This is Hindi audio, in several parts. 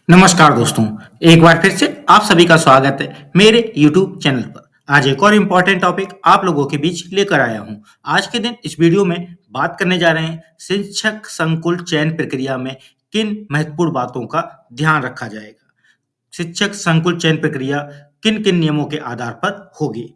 नमस्कार दोस्तों, एक बार फिर से आप सभी का स्वागत है मेरे YouTube चैनल पर। आज एक और इम्पोर्टेंट टॉपिक आप लोगों के बीच लेकर आया हूं। आज के दिन इस वीडियो में बात करने जा रहे हैं शिक्षक संकुल चयन प्रक्रिया में किन महत्वपूर्ण बातों का ध्यान रखा जाएगा। शिक्षक संकुल चयन प्रक्रिया किन किन नियमों के आधार पर होगी।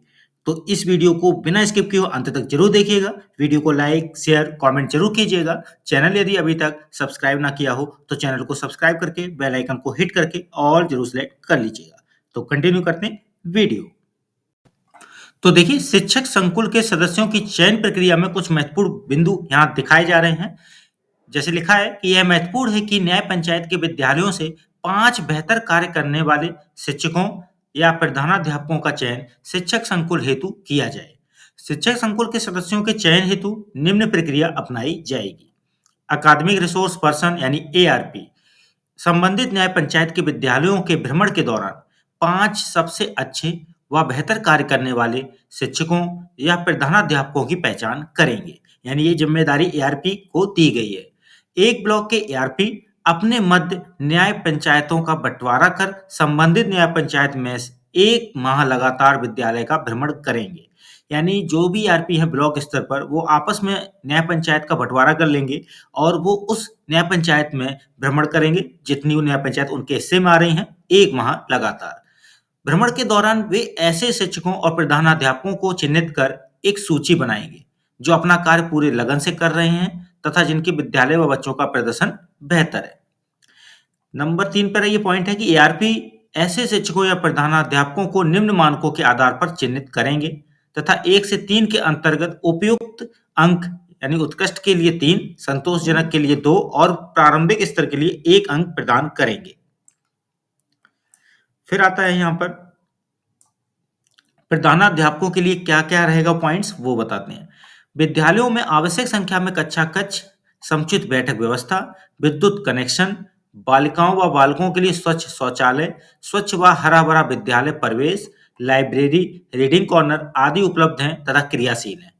तो इस वीडियो को बिना स्किप किए अंत तक जरूर देखिएगा। वीडियो को लाइक शेयर कमेंट जरूर कीजिएगा। चैनल यदि अभी तक सब्सक्राइब ना किया हो तो चैनल को सब्सक्राइब करके बेल आइकन को हिट करके ऑल जरूर सेलेक्ट कर लीजिएगा। तो कंटिन्यू करते हैं वीडियो। तो देखिए, शिक्षक संकुल के सदस्यों की चयन प्रक्रिया में कुछ महत्वपूर्ण बिंदु यहाँ दिखाए जा रहे हैं। जैसे लिखा है कि यह महत्वपूर्ण है कि न्याय पंचायत के विद्यालयों से 5 बेहतर कार्य करने वाले शिक्षकों या प्रधानाध्यापकों का चयन शिक्षक संकुल हेतु किया जाए। शिक्षक संकुल के सदस्यों के चयन हेतु निम्न प्रक्रिया अपनाई जाएगी। अकादमिक रिसोर्स पर्सन यानी एआरपी संबंधित न्याय पंचायत के विद्यालयों के भ्रमण के दौरान 5 सबसे अच्छे व बेहतर कार्य करने वाले शिक्षकों या प्रधानाध्यापकों की पहचान करेंगे। यानी ये जिम्मेदारी एआरपी को दी गई है। एक ब्लॉक के एआरपी अपने मध्य न्याय पंचायतों का बंटवारा कर संबंधित न्याय पंचायत में एक माह लगातार विद्यालय का भ्रमण करेंगे। यानी जो भी एआरपी है ब्लॉक स्तर पर वो आपस में न्याय पंचायत का बंटवारा कर लेंगे और वो उस न्याय पंचायत में भ्रमण करेंगे जितनी वो न्याय पंचायत उनके हिस्से में आ रही हैं, एक माह लगातार। भ्रमण के दौरान वे ऐसे शिक्षकों और प्रधानाध्यापकों को चिन्हित कर एक सूची बनाएंगे जो अपना कार्य पूरे लगन से कर रहे हैं तथा जिनके विद्यालय व बच्चों का प्रदर्शन बेहतर है। नंबर 3 पर ये पॉइंट है कि एआरपी ऐसे शिक्षकों या प्रधानाध्यापकों को निम्न मानकों के आधार पर चिन्हित करेंगे तथा 1 से 3 के अंतर्गत उपयुक्त अंक यानी उत्कृष्ट के लिए 3, संतोषजनक के लिए 2 और प्रारंभिक स्तर के लिए 1 अंक प्रदान करेंगे। फिर आता है यहाँ पर प्रधानाध्यापकों के लिए क्या-क्या रहेगा पॉइंट्स वो बताते हैं। विद्यालयों में आवश्यक संख्या में कक्षा कक्ष, समुचित बैठक व्यवस्था, विद्युत कनेक्शन, बालिकाओं व बालकों के लिए स्वच्छ शौचालय, स्वच्छ व हरा-भरा विद्यालय परिवेश, लाइब्रेरी, रीडिंग कॉर्नर आदि उपलब्ध हैं तथा क्रियाशील हैं।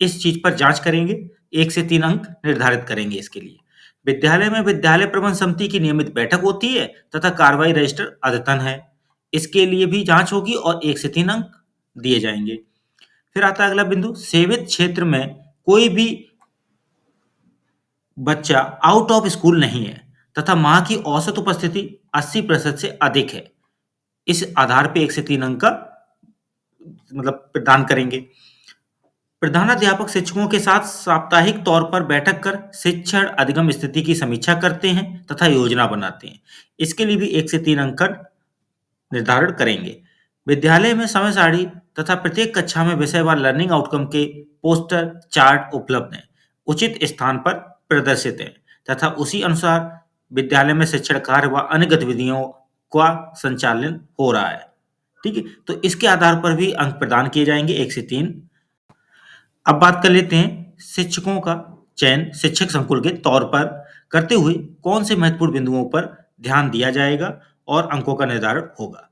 इस चीज पर जांच करेंगे, 1 से 3 अंक निर्धारित करेंगे इसके लिए। विद्यालय में विद्यालय प्रबंध समिति की नियमित बैठक होती है तथा कार्रवाई रजिस्टर अद्यतन है। इसके लिए भी जांच होगी और 1 से 3 अंक दिए जाएंगे। फिर आता है अगला बिंदु, सेवित क्षेत्र में कोई भी बच्चा आउट ऑफ स्कूल नहीं है तथा माह की औसत उपस्थिति 80% से अधिक है। इस आधार पे 1 से 3 अंक का प्रदान करेंगे। प्रधानाध्यापक शिक्षकों के साथ साप्ताहिक तौर पर बैठक कर शिक्षण अधिगम स्थिति की समीक्षा करते हैं तथा योजना बनाते हैं। इसके लिए भी 1 से 3 अंक का निर्धारण करेंगे। विद्यालय में समय सारणी तथा प्रत्येक कक्षा में विषय व लर्निंग आउटकम के पोस्टर चार्ट उपलब्ध हैं, उचित स्थान पर प्रदर्शित हैं तथा उसी अनुसार विद्यालय में शिक्षण कार्य व अन्य गतिविधियों का संचालन हो रहा है। ठीक है, तो इसके आधार पर भी अंक प्रदान किए जाएंगे 1 से 3। अब बात कर लेते हैं शिक्षकों का चयन शिक्षक संकुल के तौर पर करते हुए कौन से महत्वपूर्ण बिंदुओं पर ध्यान दिया जाएगा और अंकों का निर्धारण होगा।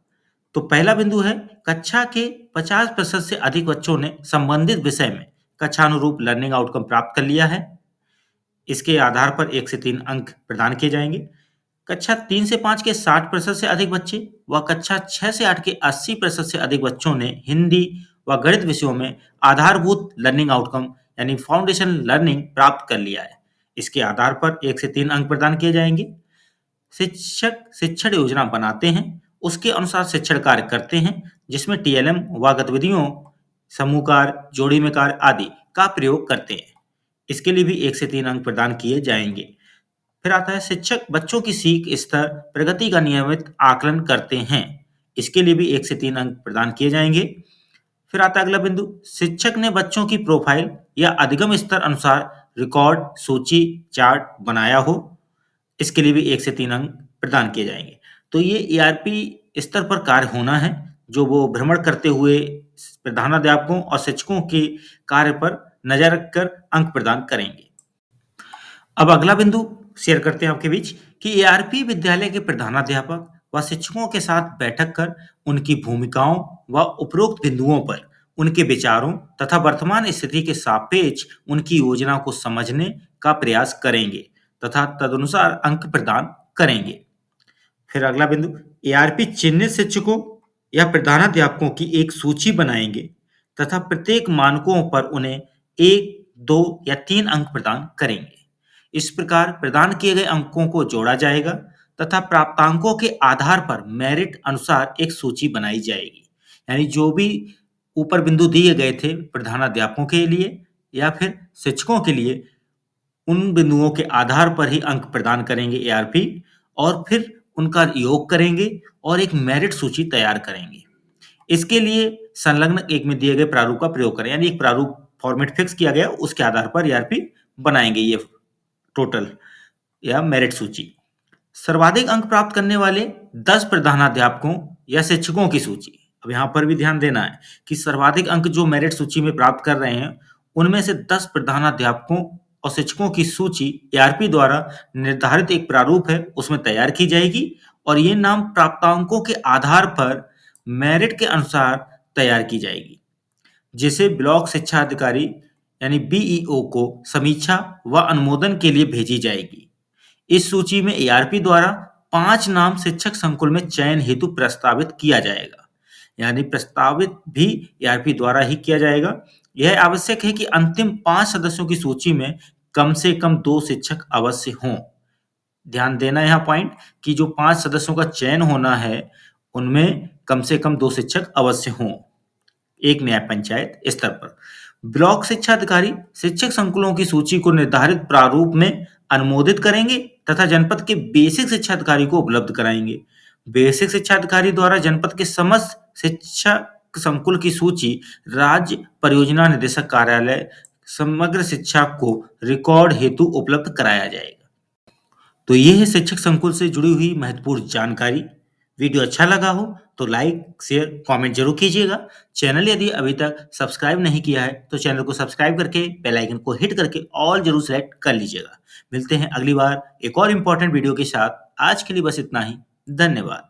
तो पहला बिंदु है, कक्षा के 50% से अधिक बच्चों ने संबंधित विषय में कक्षानुरूप लर्निंग आउटकम प्राप्त कर लिया है। इसके आधार पर 1 से 3 अंक प्रदान किए जाएंगे। कक्षा 3 से 5 के 60% से अधिक बच्चे व कक्षा 6 से 8 के 80% से अधिक बच्चों ने हिंदी व गणित विषयों में आधारभूत लर्निंग आउटकम यानी फाउंडेशन लर्निंग प्राप्त कर लिया है। इसके आधार पर 1 से 3 अंक प्रदान किए जाएंगे। शिक्षक शिक्षण योजना बनाते हैं, उसके अनुसार शिक्षण कार्य करते हैं जिसमें टीएलएम व गतिविधियों, समूह कार्य, जोड़ी में कार्य आदि का प्रयोग करते हैं। इसके लिए भी 1 से 3 अंक प्रदान किए जाएंगे। फिर आता है शिक्षक बच्चों की सीख स्तर प्रगति का नियमित आकलन करते हैं। इसके लिए भी 1 से 3 अंक प्रदान किए जाएंगे। फिर आता है अगला बिंदु, शिक्षक ने बच्चों की प्रोफाइल या अधिगम स्तर अनुसार रिकॉर्ड, सूची, चार्ट बनाया हो। इसके लिए भी 1 से 3 अंक प्रदान किए जाएंगे। तो ये ईआरपी स्तर पर कार्य होना है जो वो भ्रमण करते हुए प्रधानाध्यापकों और शिक्षकों के कार्य पर नजर रखकर अंक प्रदान करेंगे। अब अगला बिंदु शेयर करते हैं आपके बीच कि एआरपी विद्यालय के प्रधानाध्यापक व शिक्षकों के साथ बैठक कर उनकी भूमिकाओं व उपरोक्त बिंदुओं पर उनके विचारों तथा वर्तमान स्थिति के सापेक्ष उनकी योजना को समझने का प्रयास करेंगे तथा तदनुसार अंक प्रदान करेंगे। फिर अगला बिंदु, एआरपी चिन्हित शिक्षकों या प्रधानाध्यापकों की एक सूची बनाएंगे तथा प्रत्येक मानकों पर उन्हें 1, 2 या 3 अंक प्रदान करेंगे। इस प्रकार प्रदान किए गए अंकों को जोड़ा जाएगा तथा प्राप्तांकों के आधार पर मेरिट अनुसार एक सूची बनाई जाएगी। यानी जो भी ऊपर बिंदु दिए गए थे प्रधानाध्यापकों के लिए या फिर शिक्षकों के लिए, उन बिंदुओं के आधार पर ही अंक प्रदान करेंगे एआरपी और फिर उनका योग करेंगे और एक मेरिट सूची तैयार करेंगे। इसके लिए संलग्न एक में दिए गए प्रारूप का प्रयोग करें, यानी एक प्रारूप फॉर्मेट फिक्स किया गया, उसके आधार पर एआरपी बनाएंगे ये टोटल या मेरिट सूची। सर्वाधिक अंक प्राप्त करने वाले 10 प्रधानाध्यापकों या शिक्षकों की सूची। अब यहाँ पर भी ध्यान देना है कि सर्वाधिक अंक जो मेरिट सूची में प्राप्त कर रहे हैं, उनमें से 10 प्रधानाध्यापकों और शिक्षकों की सूची एआरपी द्वारा निर्धारित एक प्रारूप है, उसमें तैयार की जाएगी और ये नाम प्राप्तांकों के आधार पर मेरिट के अनुसार तैयार की जाएगी, जिसे ब्लॉक शिक्षा अधिकारी यानी बीईओ को समीक्षा व अनुमोदन के लिए भेजी जाएगी। इस सूची में एआरपी द्वारा 5 नाम शिक्षक संकुल में चयन हेतु प्रस्तावित किया जाएगा, यानी प्रस्तावित भी एआरपी द्वारा ही किया जाएगा। यह आवश्यक है कि अंतिम 5 सदस्यों की सूची में कम से कम 2 शिक्षक अवश्य हों। ध्यान देना यहाँ पॉइंट कि जो 5 सदस्यों का चयन होना है, उनमें कम से कम 2 शिक्षक अवश्य हों, एक न्याय पंचायत स्तर पर। ब्लॉक शिक्षा अधिकारी शिक्षक संकुलों की सूची को निर्धारित प्रारूप में अनुमोदित करेंगे तथा जनपद के बेसिक शिक्षा अधिकारी को उपलब्ध कराएंगे। बेसिक शिक्षा अधिकारी द्वारा जनपद के समस्त शिक्षा संकुल की सूची राज्य परियोजना निदेशक कार्यालय समग्र शिक्षा को रिकॉर्ड हेतु उपलब्ध कराया जाएगा। तो ये है शिक्षक संकुल से जुड़ी हुई महत्वपूर्ण जानकारी। वीडियो अच्छा लगा हो तो लाइक, शेयर, कमेंट जरूर कीजिएगा। चैनल यदि अभी तक सब्सक्राइब नहीं किया है तो चैनल को सब्सक्राइब करके बेल आइकन को हिट करके ऑल जरूर सेलेक्ट कर लीजिएगा। मिलते हैं अगली बार एक और इम्पोर्टेंट वीडियो के साथ। आज के लिए बस इतना ही। धन्यवाद।